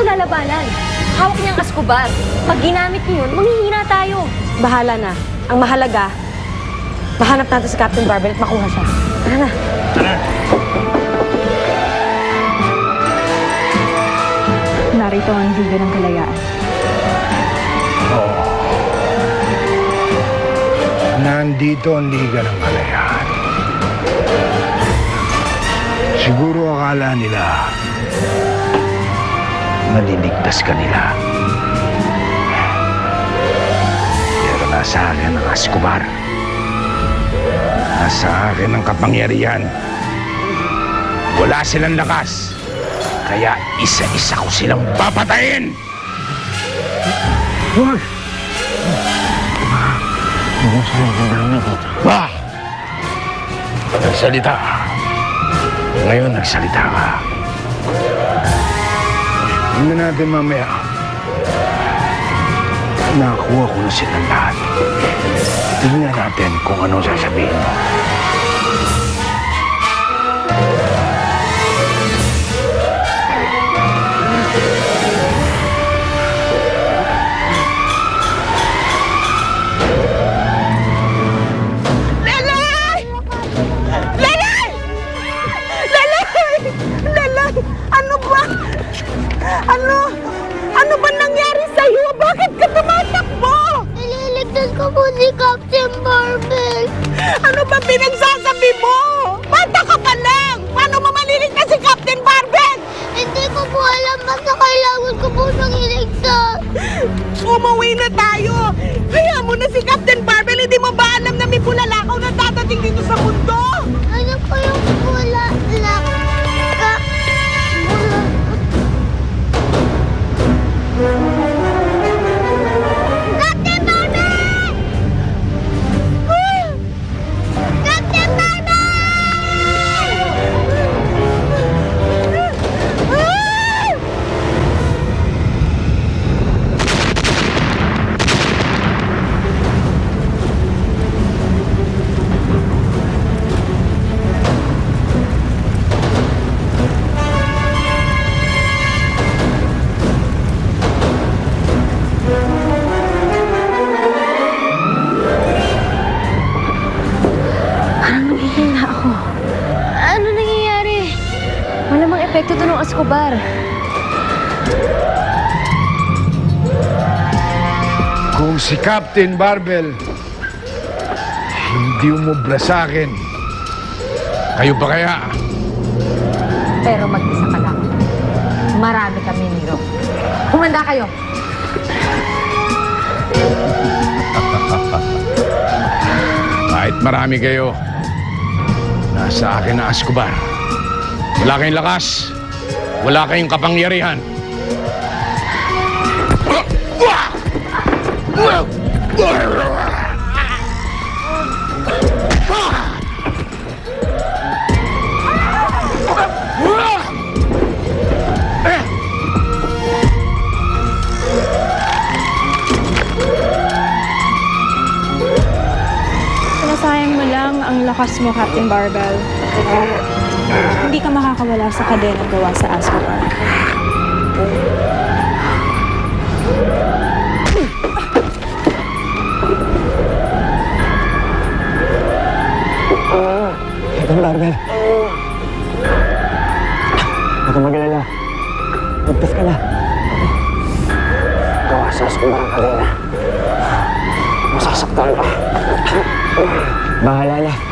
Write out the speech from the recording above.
lalabanan. Hawak niyang Escobar. Pag ginamit niyo yun, manghihina tayo. Bahala na. Ang mahalaga, mahanap natin si Captain Barbel at makuha siya. Tara na. Tara! Narito ang Liga ng Kalayaan. Oo. Nandito ang Liga ng Kalayaan. Siguro akala nila maliligtas ka nila. Pero nasa akin ang Escobar. Nasa akin ang kapangyarihan. Wala silang lakas. Kaya isa-isa ko silang papatayin! Huwag! Bah! Nagsalita. Ngayon nagsalita ka. Tingnan natin mamaya. Nakakuha ko na silang lahat. Tingnan natin kung ano sasabihin mo. Ano ba nangyari sa'yo? Bakit ka tumatakbo? Ililigtas ko po si Captain Barbel. Ano ba pinagsasabi mo? Bata ka pa lang! Paano mo maliligtas si Captain Barbel? Hindi ko po alam basta kailangan ko po siyang iligtas. Umuwi na tayo! Kaya mo na si Captain Barbel, hindi mo ba alam na may bulalakaw na dadating dito sa mundo? Ano po yung Captain Barbel! Captain Barbel! Ano nangyayari? Malamang epekto to ng Escobar. Kung si Captain Barbel hindi umubra sa akin, kayo ba kaya? Pero mag-isa ka lang. Marami kami, Miro. Humanda kayo. Kahit marami kayo, nasa akin na Escobar. Wala kayong lakas. Wala kayong kapangyarihan. Sinasayang mo lang ang lakas mo, Captain Barbel. Hindi ka makakawala sa kadenang gawa sa Escobar. Captain Barbel. Huwag kang mag-alala. Ligtas ka na. Gawa sa Escobar ang kadena. Masasaktan ka. Bahala na.